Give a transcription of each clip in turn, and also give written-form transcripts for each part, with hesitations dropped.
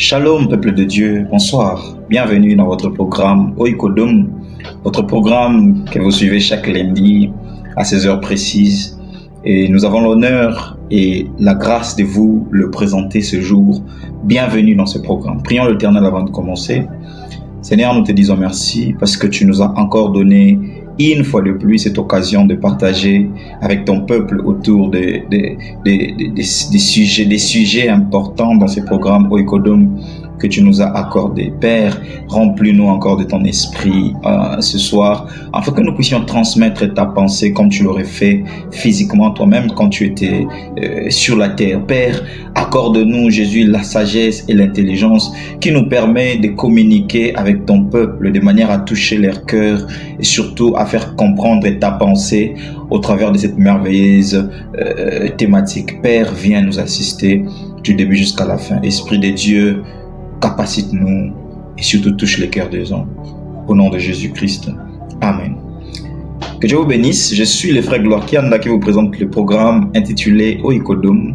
Shalom, peuple de Dieu, bonsoir. Bienvenue dans votre programme Oikodom, votre programme que vous suivez chaque lundi à 16 heures précises. Et nous avons l'honneur et la grâce de vous le présenter ce jour. Bienvenue dans ce programme. Prions l'Éternel avant de commencer. Seigneur, nous te disons merci parce que tu nous as encore donné une fois de plus cette occasion de partager avec ton peuple autour des sujets importants dans ce programme Oikodom que tu nous as accordé. Père, remplis-nous encore de ton esprit ce soir, afin que nous puissions transmettre ta pensée comme tu l'aurais fait physiquement toi-même quand tu étais sur la terre. Père, accorde-nous, Jésus, la sagesse et l'intelligence qui nous permet de communiquer avec ton peuple de manière à toucher leur cœur et surtout à faire comprendre ta pensée au travers de cette merveilleuse thématique. Père, viens nous assister du début jusqu'à la fin. Esprit de Dieu, capacite-nous et surtout touche les cœurs des hommes. Au nom de Jésus-Christ. Amen. Que Dieu vous bénisse. Je suis le frère Gloire Kianda qui vous présente le programme intitulé Oikodom.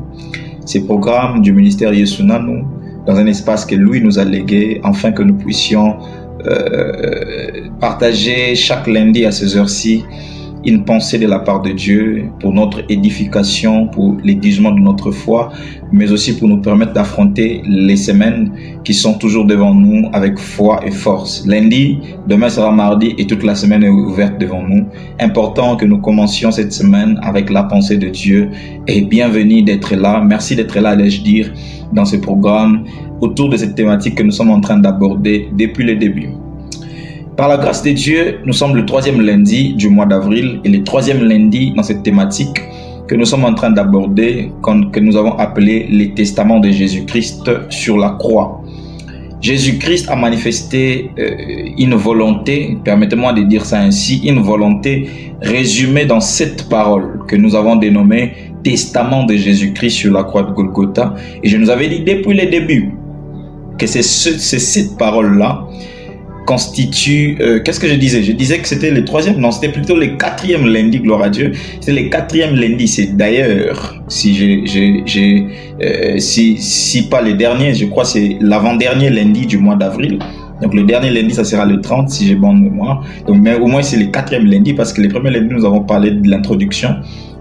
C'est le programme du ministère Yesunanu dans un espace que lui nous a légué afin que nous puissions partager chaque lundi à ces heures-ci une pensée de la part de Dieu pour notre édification, pour l'aiguisement de notre foi, mais aussi pour nous permettre d'affronter les semaines qui sont toujours devant nous avec foi et force. Lundi, demain sera mardi et toute la semaine est ouverte devant nous. Important que nous commencions cette semaine avec la pensée de Dieu et bienvenue d'être là. Merci d'être là, allais-je dire, dans ce programme autour de cette thématique que nous sommes en train d'aborder depuis le début. Par la grâce de Dieu, nous sommes le troisième lundi du mois d'avril et le troisième lundi dans cette thématique que nous sommes en train d'aborder, que nous avons appelé les testaments de Jésus-Christ sur la croix. Jésus-Christ a manifesté une volonté, permettez-moi de dire ça ainsi, une volonté résumée dans 7 paroles que nous avons dénommées testament de Jésus-Christ sur la croix de Golgotha. Et je nous avais dit depuis le début que ces 7 paroles-là constitue, qu'est-ce que je disais? Je disais que c'était le troisième, non, c'était plutôt le 4e lundi, gloire à Dieu. C'est le 4e lundi, c'est d'ailleurs, si pas le dernier, je crois que c'est l'avant-dernier lundi du mois d'avril. Donc le dernier lundi, ça sera le 30, si j'ai bonne mémoire. Donc, mais au moins, c'est le 4e lundi, parce que les premiers lundis, nous avons parlé de l'introduction.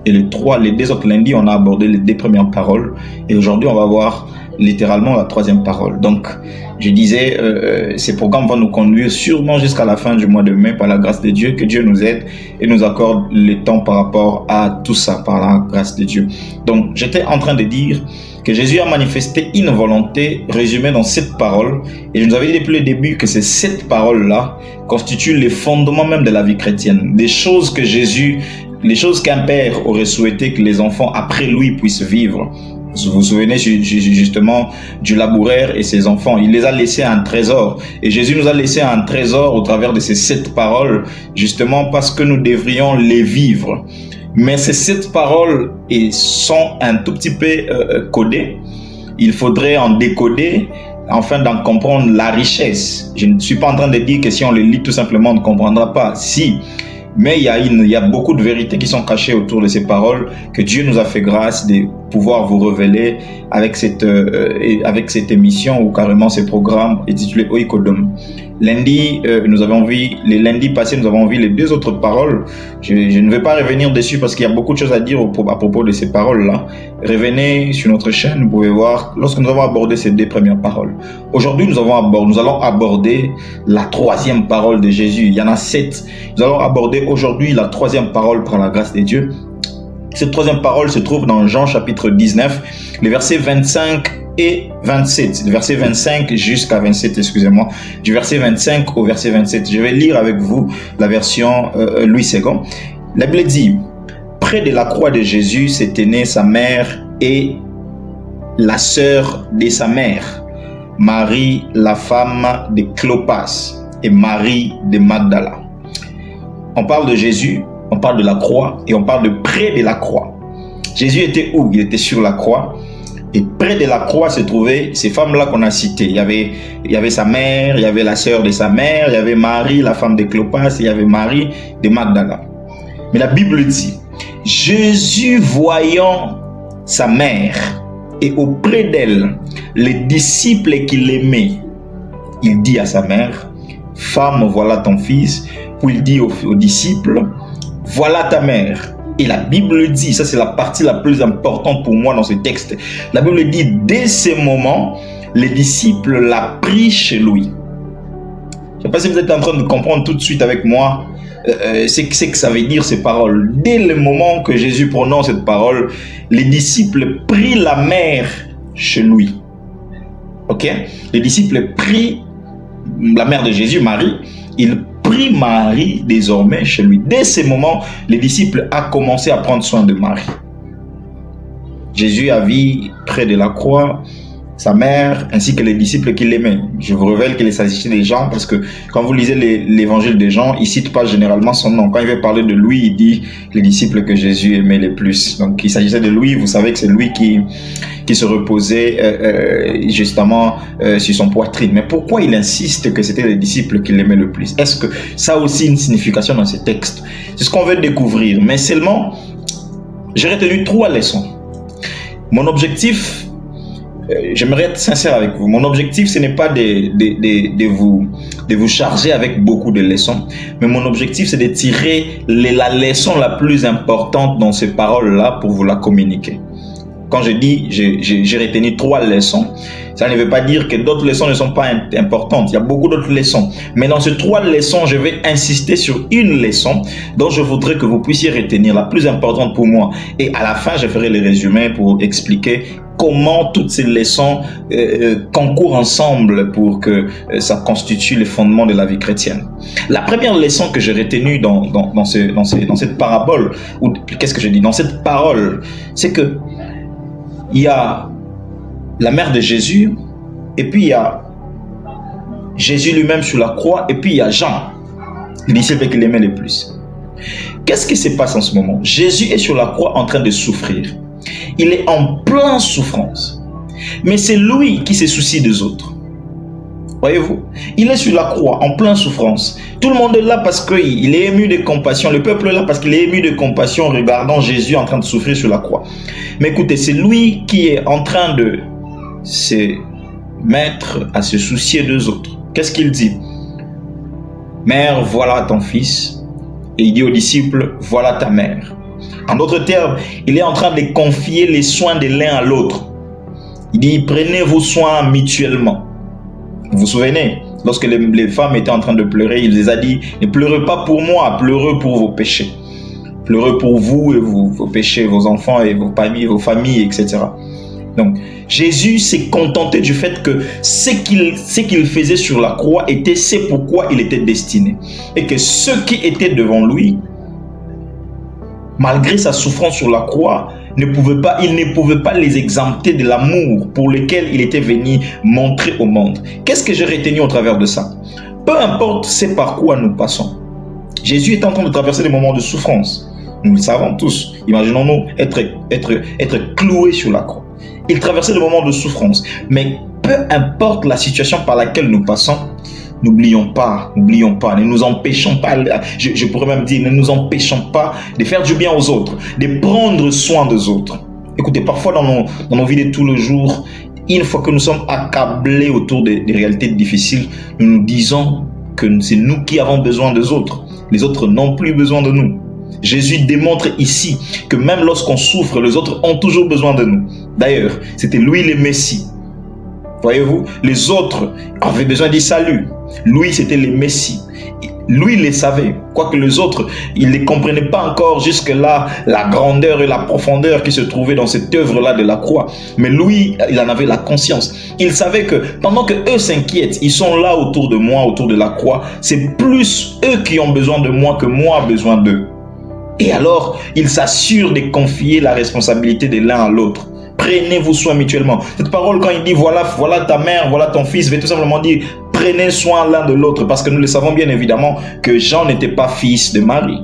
Et les 2 autres lundis, on a abordé les 2 premières paroles. Et aujourd'hui, on va voir littéralement la 3e parole. Donc, je disais, ces programmes vont nous conduire sûrement jusqu'à la fin du mois de mai par la grâce de Dieu. Que Dieu nous aide et nous accorde le temps par rapport à tout ça, par la grâce de Dieu. Donc, j'étais en train de dire que Jésus a manifesté une volonté résumée dans 7 paroles. Et je nous avais dit depuis le début que ces 7 paroles-là constituent les fondements même de la vie chrétienne. Des choses que Jésus, les choses qu'un père aurait souhaité que les enfants après lui puissent vivre. Vous vous souvenez justement du laboureur et ses enfants. Il les a laissés un trésor. Et Jésus nous a laissé un trésor au travers de ces 7 paroles, justement parce que nous devrions les vivre. Mais ces 7 paroles sont un tout petit peu codées. Il faudrait en décoder afin d'en comprendre la richesse. Je ne suis pas en train de dire que si on les lit tout simplement, on ne comprendra pas. Si. Mais il y a beaucoup de vérités qui sont cachées autour de ces paroles que Dieu nous a fait grâce de pouvoir vous révéler avec cette émission ou carrément ce programme intitulé Oikodom. Lundi, les lundis passés, nous avons vu les 2 autres paroles. Je ne vais pas revenir dessus parce qu'il y a beaucoup de choses à dire à propos de ces paroles-là. Revenez sur notre chaîne, vous pouvez voir lorsque nous avons abordé ces 2 premières paroles. Aujourd'hui, nous allons aborder la 3e parole de Jésus. Il y en a 7. Nous allons aborder aujourd'hui la 3e parole par la grâce de Dieu. Cette 3e parole se trouve dans Jean chapitre 19, les versets 25 et 27. Le verset 25 jusqu'à 27, excusez-moi. Du verset 25 au verset 27. Je vais lire avec vous la version Louis II. La Bible dit: près de la croix de Jésus se tenaient sa mère et la sœur de sa mère, Marie, la femme de Clopas, et Marie de Magdala. On parle de Jésus, on parle de la croix et on parle de près de la croix. Jésus était où? Il était sur la croix. Et près de la croix se trouvaient ces femmes-là qu'on a citées. Il y avait sa mère, il y avait la sœur de sa mère, il y avait Marie, la femme de Clopas, il y avait Marie de Magdala. Mais la Bible dit: Jésus voyant sa mère Et auprès d'elle, les disciples qui l'aimaient, il dit à sa mère, « Femme, voilà ton fils. » Puis il dit aux disciples, « Voilà ta mère. » Et la Bible dit, ça c'est la partie la plus importante pour moi dans ce texte, la Bible dit, dès ce moment, les disciples l'a pris chez lui. Je ne sais pas si vous êtes en train de comprendre tout de suite avec moi c'est que ça veut dire ces paroles. Dès le moment que Jésus prononce cette parole, les disciples prient la mère chez lui. Ok? Les disciples prient la mère de Jésus, Marie. Ils prient Marie désormais chez lui. Dès ce moment, les disciples ont commencé à prendre soin de Marie. Jésus a vu près de la croix sa mère ainsi que les disciples qui l'aimaient. Je vous révèle qu'il s'agissait des gens parce que quand vous lisez l'évangile des Jean, il ne cite pas généralement son nom. Quand il veut parler de lui, il dit les disciples que Jésus aimait les plus. Donc il s'agissait de lui, vous savez que c'est lui qui se reposait justement sur son poitrine. Mais pourquoi il insiste que c'était les disciples qui l'aimaient le plus? Est-ce que ça a aussi une signification dans ce texte? C'est ce qu'on veut découvrir. Mais seulement, j'ai retenu 3 leçons. Mon objectif, j'aimerais être sincère avec vous. Mon objectif, ce n'est pas de vous charger avec beaucoup de leçons, mais mon objectif, c'est de tirer la leçon la plus importante dans ces paroles-là pour vous la communiquer. Quand je dis, j'ai retenu 3 leçons, ça ne veut pas dire que d'autres leçons ne sont pas importantes. Il y a beaucoup d'autres leçons. Mais dans ces 3 leçons, je vais insister sur une leçon dont je voudrais que vous puissiez retenir, la plus importante pour moi. Et à la fin, je ferai les résumés pour expliquer comment toutes ces leçons concourent ensemble pour que ça constitue le fondement de la vie chrétienne. La première leçon que j'ai retenue dans cette parabole, ou qu'est-ce que je dis, dans cette parole, c'est que il y a la mère de Jésus, et puis il y a Jésus lui-même sur la croix, et puis il y a Jean, le disciple qui l'aimait le plus. Qu'est-ce qui se passe en ce moment? Jésus est sur la croix en train de souffrir. Il est en pleine souffrance. Mais c'est lui qui se soucie des autres. Voyez-vous? Il est sur la croix en pleine souffrance. Tout le monde est là parce qu'il est ému de compassion. Le peuple est là parce qu'il est ému de compassion en regardant Jésus en train de souffrir sur la croix. Mais écoutez, c'est lui qui est en train de se mettre à se soucier des autres. Qu'est-ce qu'il dit? Mère, voilà ton fils. Et il dit aux disciples, voilà ta mère. En d'autres termes, il est en train de confier les soins de l'un à l'autre. Il dit, prenez vos soins mutuellement. Vous vous souvenez, lorsque les femmes étaient en train de pleurer, il les a dit, ne pleurez pas pour moi, pleurez pour vos péchés. Pleurez pour vous et vos péchés, vos enfants et vos familles, etc. Donc, Jésus s'est contenté du fait que ce qu'il faisait sur la croix était ce pourquoi il était destiné. Et que ceux qui étaient devant lui, malgré sa souffrance sur la croix, il ne pouvait pas les exempter de l'amour pour lequel il était venu montrer au monde. Qu'est-ce que j'ai retenu au travers de ça? Peu importe ce par quoi nous passons, Jésus est en train de traverser des moments de souffrance. Nous le savons tous. Imaginons-nous être cloués sur la croix. Il traversait des moments de souffrance. Mais peu importe la situation par laquelle nous passons, n'oublions pas, ne nous empêchons pas, je pourrais même dire, ne nous empêchons pas de faire du bien aux autres, de prendre soin des autres. Écoutez, parfois dans nos vies de tous les jours, une fois que nous sommes accablés autour des réalités difficiles, nous nous disons que c'est nous qui avons besoin des autres. Les autres n'ont plus besoin de nous. Jésus démontre ici que même lorsqu'on souffre, les autres ont toujours besoin de nous. D'ailleurs, c'était lui le Messie. Voyez-vous, les autres avaient besoin du salut. Lui, c'était le Messie. Lui, il les savait. Quoique les autres, ils ne comprenaient pas encore jusque-là la grandeur et la profondeur qui se trouvaient dans cette œuvre-là de la croix. Mais lui, il en avait la conscience. Il savait que pendant que eux s'inquiètent, ils sont là autour de moi, autour de la croix. C'est plus eux qui ont besoin de moi que moi a besoin d'eux. Et alors, il s'assure de confier la responsabilité de l'un à l'autre. Prenez-vous soin mutuellement. Cette parole, quand il dit voilà ta mère, voilà ton fils, veut tout simplement dire prenez soin l'un de l'autre. Parce que nous le savons bien évidemment que Jean n'était pas fils de Marie.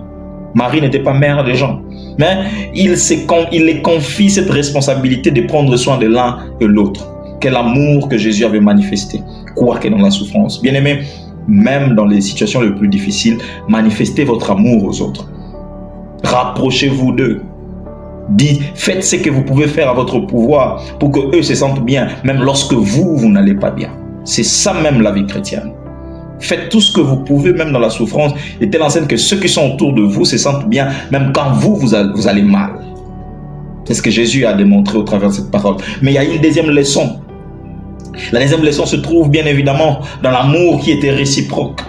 Marie n'était pas mère de Jean. Mais il les confie cette responsabilité de prendre soin de l'un et de l'autre. Quel amour que Jésus avait manifesté, quoique dans la souffrance. Bien aimé, même dans les situations les plus difficiles, manifestez votre amour aux autres. Rapprochez-vous d'eux. Dites, faites ce que vous pouvez faire à votre pouvoir pour que eux se sentent bien, même lorsque vous n'allez pas bien. C'est ça même la vie chrétienne. Faites tout ce que vous pouvez, même dans la souffrance, de telle enseigne que ceux qui sont autour de vous se sentent bien, même quand vous allez mal. C'est ce que Jésus a démontré au travers de cette parole. Mais il y a une deuxième leçon. La deuxième leçon se trouve bien évidemment dans l'amour qui était réciproque.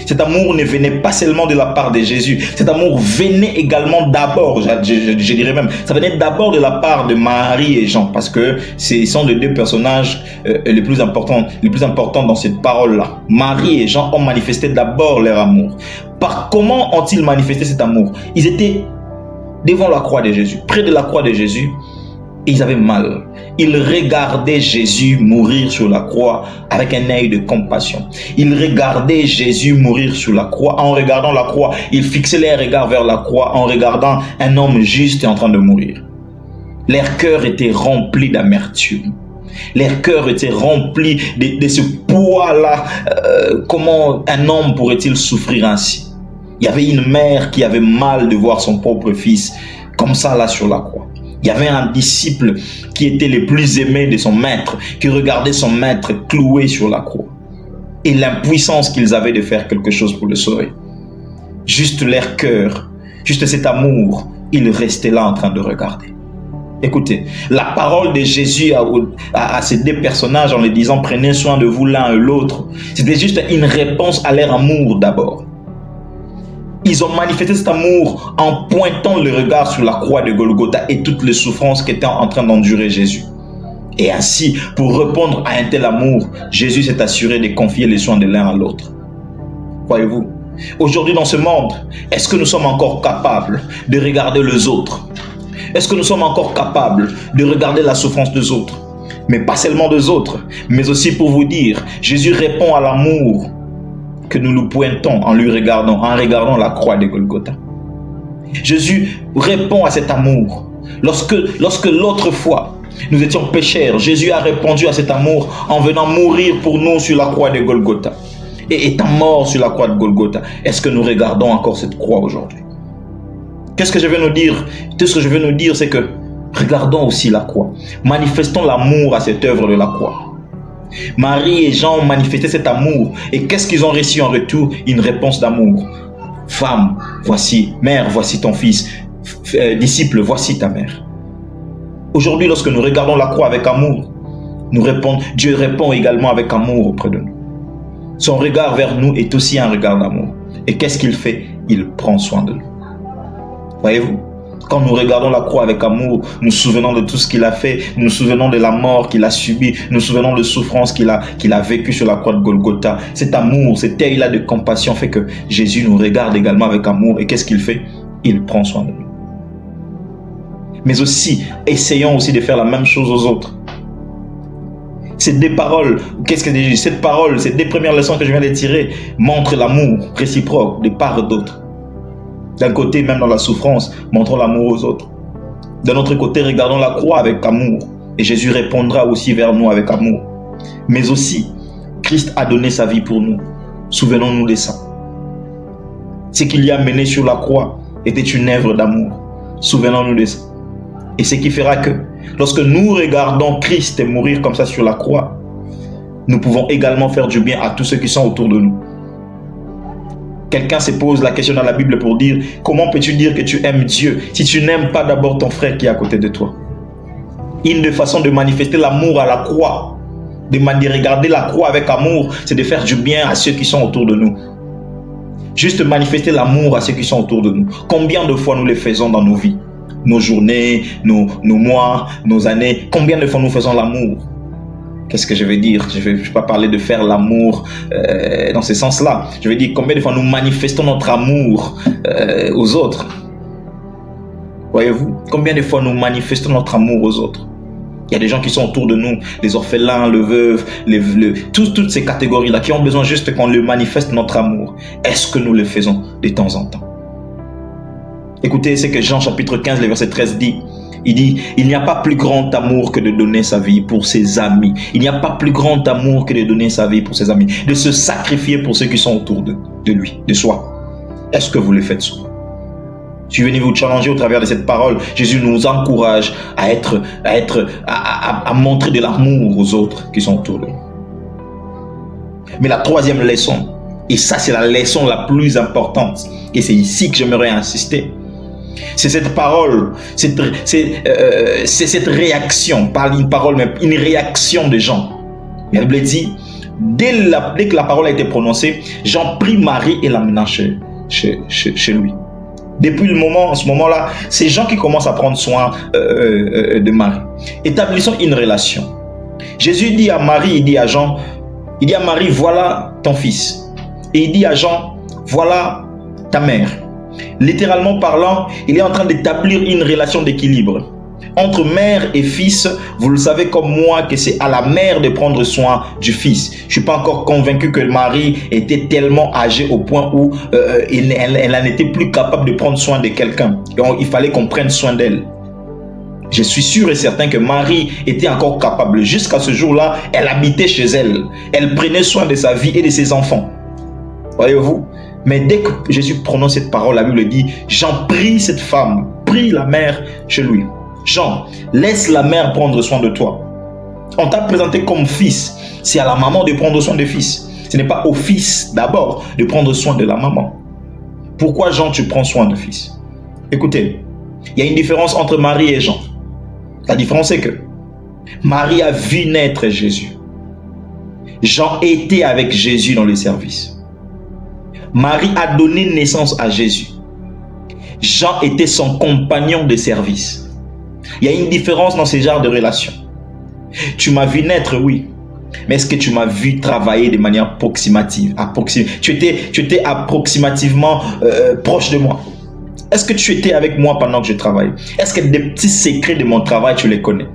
Cet amour ne venait pas seulement de la part de Jésus. Cet amour venait également d'abord, je dirais même, ça venait d'abord de la part de Marie et Jean, parce que ce sont les deux personnages les plus importants dans cette parole-là. Marie et Jean ont manifesté d'abord leur amour. Par comment ont-ils manifesté cet amour? Ils étaient devant la croix de Jésus, près de la croix de Jésus, et ils avaient mal. Ils regardaient Jésus mourir sur la croix avec un œil de compassion. Ils regardaient Jésus mourir sur la croix. En regardant la croix, ils fixaient leur regard vers la croix en regardant un homme juste en train de mourir. Leur cœur était rempli d'amertume. Leur cœur était rempli de ce poids-là. Comment un homme pourrait-il souffrir ainsi? Il y avait une mère qui avait mal de voir son propre fils comme ça là sur la croix. Il y avait un disciple qui était le plus aimé de son maître, qui regardait son maître cloué sur la croix. Et l'impuissance qu'ils avaient de faire quelque chose pour le sauver. Juste leur cœur, juste cet amour, ils restaient là en train de regarder. Écoutez, la parole de Jésus à ces deux personnages en les disant « Prenez soin de vous l'un et l'autre », c'était juste une réponse à leur amour d'abord. Ils ont manifesté cet amour en pointant le regard sur la croix de Golgotha et toutes les souffrances qu'était en train d'endurer Jésus. Et ainsi, pour répondre à un tel amour, Jésus s'est assuré de confier les soins de l'un à l'autre. Voyez-vous, aujourd'hui dans ce monde, est-ce que nous sommes encore capables de regarder les autres? Est-ce que nous sommes encore capables de regarder la souffrance des autres? Mais pas seulement des autres, mais aussi pour vous dire, Jésus répond à l'amour que nous nous pointons en regardant la croix de Golgotha. Jésus répond à cet amour. Lorsque l'autre fois, nous étions pécheurs, Jésus a répondu à cet amour en venant mourir pour nous sur la croix de Golgotha. Et étant mort sur la croix de Golgotha, est-ce que nous regardons encore cette croix aujourd'hui? Qu'est-ce que je veux nous dire? Tout ce que je veux nous dire, c'est que regardons aussi la croix. Manifestons l'amour à cette œuvre de la croix. Marie et Jean ont manifesté cet amour. Et qu'est-ce qu'ils ont reçu en retour? Une réponse d'amour. Femme, voici. Mère, voici ton fils. Disciple, voici ta mère. Aujourd'hui, lorsque nous regardons la croix avec amour, Dieu répond également avec amour auprès de nous. Son regard vers nous est aussi un regard d'amour. Et qu'est-ce qu'il fait? Il prend soin de nous. Voyez-vous? Quand nous regardons la croix avec amour, nous nous souvenons de tout ce qu'il a fait, nous nous souvenons de la mort qu'il a subie, nous nous souvenons de souffrances qu'il a vécues sur la croix de Golgotha. Cet amour, cet œil-là de compassion fait que Jésus nous regarde également avec amour. Et qu'est-ce qu'il fait? Il prend soin de nous. Mais aussi, essayons aussi de faire la même chose aux autres. Ces deux paroles, ces deux premières leçons que je viens de tirer montrent l'amour réciproque de part et d'autre. D'un côté, même dans la souffrance, montrons l'amour aux autres. D'un autre côté, regardons la croix avec amour. Et Jésus répondra aussi vers nous avec amour. Mais aussi, Christ a donné sa vie pour nous. Souvenons-nous de ça. Ce qu'il y a mené sur la croix était une œuvre d'amour. Souvenons-nous de ça. Et ce qui fera que, lorsque nous regardons Christ mourir comme ça sur la croix, nous pouvons également faire du bien à tous ceux qui sont autour de nous. Quelqu'un se pose la question dans la Bible pour dire « Comment peux-tu dire que tu aimes Dieu si tu n'aimes pas d'abord ton frère qui est à côté de toi ?» Une des façons de manifester l'amour à la croix, de regarder la croix avec amour, c'est de faire du bien à ceux qui sont autour de nous. Juste manifester l'amour à ceux qui sont autour de nous. Combien de fois nous le faisons dans nos vies? Nos journées, nos mois, nos années. Combien de fois nous faisons l'amour? Qu'est-ce que je veux dire? Je ne vais pas parler de faire l'amour dans ce sens-là. Je veux dire combien de fois nous manifestons notre amour aux autres. Voyez-vous? Combien de fois nous manifestons notre amour aux autres? Il y a des gens qui sont autour de nous, les orphelins, les veuves, toutes ces catégories-là qui ont besoin juste qu'on leur manifeste notre amour. Est-ce que nous le faisons de temps en temps? Écoutez ce que Jean chapitre 15, le verset 13 dit. Il dit, il n'y a pas plus grand amour que de donner sa vie pour ses amis. Il n'y a pas plus grand amour que de donner sa vie pour ses amis. De se sacrifier pour ceux qui sont autour de lui, de soi. Est-ce que vous le faites souvent? Je suis venu vous challenger au travers de cette parole. Jésus nous encourage à montrer de l'amour aux autres qui sont autour de nous. Mais la troisième leçon, et ça c'est la leçon la plus importante, et c'est ici que j'aimerais insister, c'est cette parole, c'est cette réaction, pas une parole, mais une réaction de Jean. La Bible dit, dès que la parole a été prononcée, Jean prit Marie et l'amena chez lui. Depuis ce moment-là, c'est Jean qui commence à prendre soin de Marie. Établissons une relation. Jésus dit à Marie, il dit à Jean, il dit à Marie, voilà ton fils. Et il dit à Jean, voilà ta mère. Littéralement parlant, il est en train d'établir une relation d'équilibre. Entre mère et fils, vous le savez comme moi que c'est à la mère de prendre soin du fils. Je ne suis pas encore convaincu que Marie était tellement âgée au point où elle n'en était plus capable de prendre soin de quelqu'un. Il fallait qu'on prenne soin d'elle. Je suis sûr et certain que Marie était encore capable. Jusqu'à ce jour-là, elle habitait chez elle. Elle prenait soin de sa vie et de ses enfants. Voyez-vous? Mais dès que Jésus prononce cette parole, la Bible dit, Jean prie cette femme, prie la mère chez lui. Jean, laisse la mère prendre soin de toi. On t'a présenté comme fils. C'est à la maman de prendre soin du fils. Ce n'est pas au fils d'abord de prendre soin de la maman. Pourquoi Jean, tu prends soin du fils? Écoutez, il y a une différence entre Marie et Jean. La différence est que Marie a vu naître Jésus. Jean était avec Jésus dans le service. Marie a donné naissance à Jésus. Jean était son compagnon de service. Il y a une différence dans ces genres de relations. Tu m'as vu naître, oui. Mais est-ce que tu m'as vu travailler de manière approximative? Tu étais approximativement proche de moi. Est-ce que tu étais avec moi pendant que je travaille? Est-ce que des petits secrets de mon travail, tu les connais?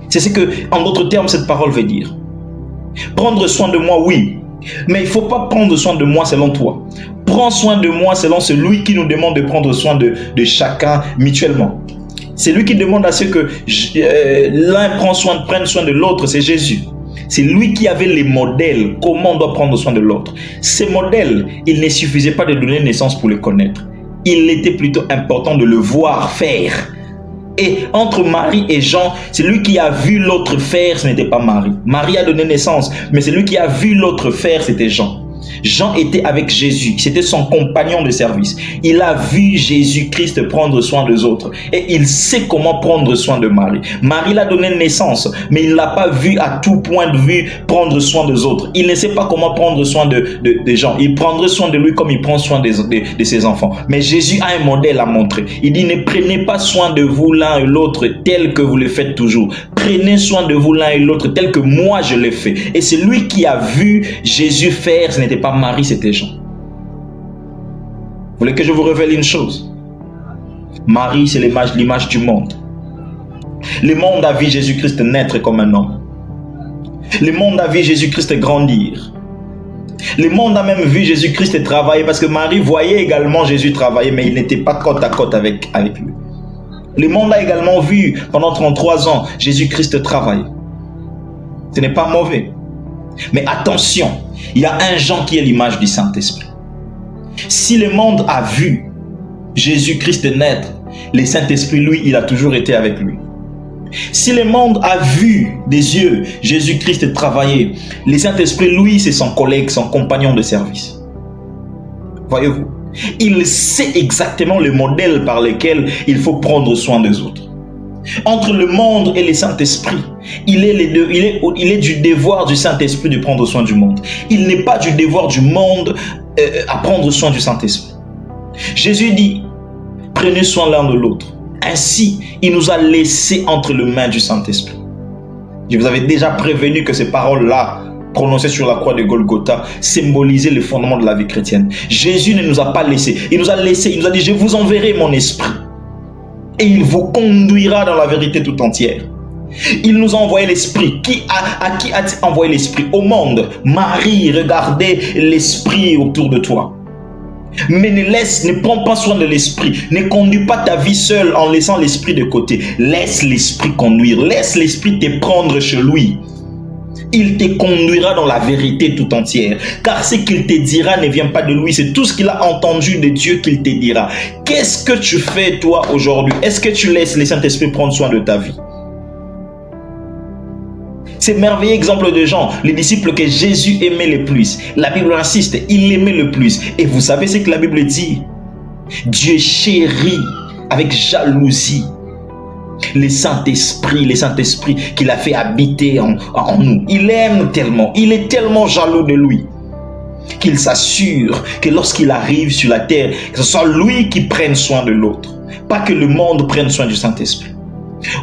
C'est ce que, en d'autres termes, cette parole veut dire. Prendre soin de moi, oui. Mais il ne faut pas prendre soin de moi selon toi. Prends soin de moi selon celui qui nous demande de prendre soin de chacun mutuellement. C'est lui qui demande à ce que l'un prenne soin de l'autre, c'est Jésus. C'est lui qui avait les modèles, comment on doit prendre soin de l'autre. Ces modèles, il ne suffisait pas de donner naissance pour les connaître. Il était plutôt important de le voir faire. Et entre Marie et Jean, celui qui a vu l'autre faire, ce n'était pas Marie. Marie a donné naissance, mais celui qui a vu l'autre faire, c'était Jean. Jean était avec Jésus, c'était son compagnon de service. Il a vu Jésus-Christ prendre soin des autres et il sait comment prendre soin de Marie. Marie l'a donné naissance, mais il ne l'a pas vu à tout point de vue prendre soin des autres. Il ne sait pas comment prendre soin des gens. Il prendrait soin de lui comme il prend soin de ses enfants. Mais Jésus a un modèle à montrer. Il dit, ne prenez pas soin de vous l'un et l'autre tel que vous le faites toujours. Prenez soin de vous l'un et l'autre tel que moi je l'ai fait. Et c'est lui qui a vu Jésus faire, ce n'était pas Marie, c'était Jean. Vous voulez que je vous révèle une chose? Marie, c'est l'image du monde. Le monde a vu Jésus-Christ naître comme un homme. Le monde a vu Jésus-Christ grandir. Le monde a même vu Jésus-Christ travailler parce que Marie voyait également Jésus travailler, mais il n'était pas côte à côte avec lui. Le monde a également vu pendant 33 ans Jésus-Christ travailler. Ce n'est pas mauvais. Mais attention, il y a un Jean qui est l'image du Saint-Esprit. Si le monde a vu Jésus-Christ naître, le Saint-Esprit, lui, il a toujours été avec lui. Si le monde a vu des yeux Jésus-Christ travailler, le Saint-Esprit, lui, c'est son collègue, son compagnon de service. Voyez-vous, il sait exactement le modèle par lequel il faut prendre soin des autres. Entre le monde et le Saint-Esprit, il est du devoir du Saint-Esprit de prendre soin du monde. Il n'est pas du devoir du monde à prendre soin du Saint-Esprit. Jésus dit, prenez soin l'un de l'autre. Ainsi, il nous a laissés entre les mains du Saint-Esprit. Je vous avais déjà prévenu que ces paroles-là, prononcées sur la croix de Golgotha, symbolisaient le fondement de la vie chrétienne. Jésus ne nous a pas laissés. Il nous a dit, je vous enverrai mon esprit. Et il vous conduira dans la vérité tout entière. Il nous a envoyé l'esprit. À qui a-t-il envoyé l'esprit? Au monde. Marie, regardez l'esprit autour de toi. Mais ne prends pas soin de l'esprit. Ne conduis pas ta vie seule en laissant l'esprit de côté. Laisse l'esprit conduire. Laisse l'esprit te prendre chez lui. Il te conduira dans la vérité tout entière. Car ce qu'il te dira ne vient pas de lui. C'est tout ce qu'il a entendu de Dieu qu'il te dira. Qu'est-ce que tu fais toi aujourd'hui? Est-ce que tu laisses le Saint-Esprit prendre soin de ta vie? C'est merveilleux exemple de Jean, les disciples que Jésus aimait le plus. La Bible insiste, il l'aimait le plus. Et vous savez ce que la Bible dit? Dieu chérit avec jalousie le Saint-Esprit qu'il a fait habiter en nous. Il aime tellement, il est tellement jaloux de lui qu'il s'assure que lorsqu'il arrive sur la terre, que ce soit lui qui prenne soin de l'autre, pas que le monde prenne soin du Saint-Esprit.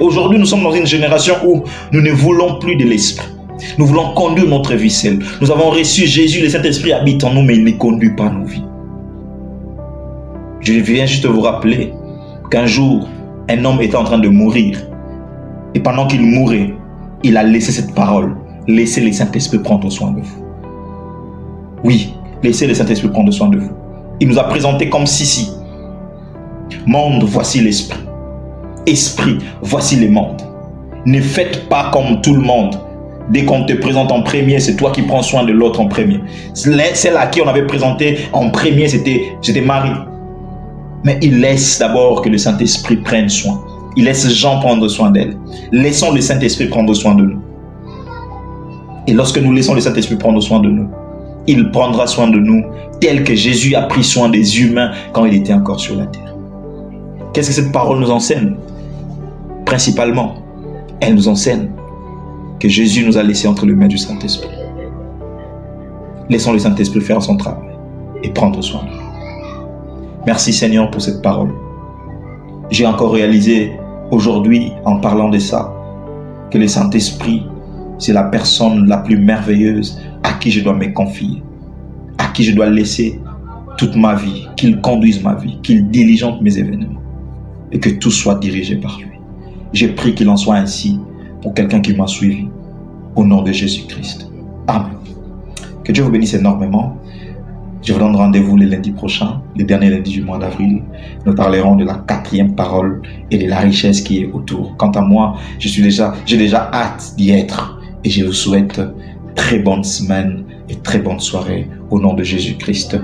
Aujourd'hui, nous sommes dans une génération où nous ne voulons plus de l'Esprit. Nous voulons conduire notre vie seule. Nous avons reçu Jésus, le Saint-Esprit habite en nous, mais il ne conduit pas nos vies. Je viens juste vous rappeler qu'un jour, un homme était en train de mourir. Et pendant qu'il mourait, il a laissé cette parole. Laissez le Saint-Esprit prendre soin de vous. Oui, laissez le Saint-Esprit prendre soin de vous. Il nous a présenté comme ceci. Monde, voici l'Esprit. Esprit, voici le monde. Ne faites pas comme tout le monde. Dès qu'on te présente en premier, c'est toi qui prends soin de l'autre en premier. Celle à qui on avait présenté en premier, c'était Marie. Mais il laisse d'abord que le Saint-Esprit prenne soin. Il laisse Jean prendre soin d'elle. Laissons le Saint-Esprit prendre soin de nous. Et lorsque nous laissons le Saint-Esprit prendre soin de nous, il prendra soin de nous tel que Jésus a pris soin des humains quand il était encore sur la terre. Qu'est-ce que cette parole nous enseigne? Principalement, elle nous enseigne que Jésus nous a laissé entre les mains du Saint-Esprit. Laissons le Saint-Esprit faire son travail et prendre soin de nous. Merci Seigneur pour cette parole. J'ai encore réalisé aujourd'hui, en parlant de ça, que le Saint-Esprit, c'est la personne la plus merveilleuse à qui je dois me confier, à qui je dois laisser toute ma vie, qu'il conduise ma vie, qu'il diligente mes événements et que tout soit dirigé par lui. J'ai prié qu'il en soit ainsi pour quelqu'un qui m'a suivi. Au nom de Jésus-Christ. Amen. Que Dieu vous bénisse énormément. Je vous donne rendez-vous le lundi prochain, le dernier lundi du mois d'avril. Nous parlerons de la 4e parole et de la richesse qui est autour. Quant à moi, j'ai déjà hâte d'y être. Et je vous souhaite très bonne semaine et très bonne soirée. Au nom de Jésus-Christ.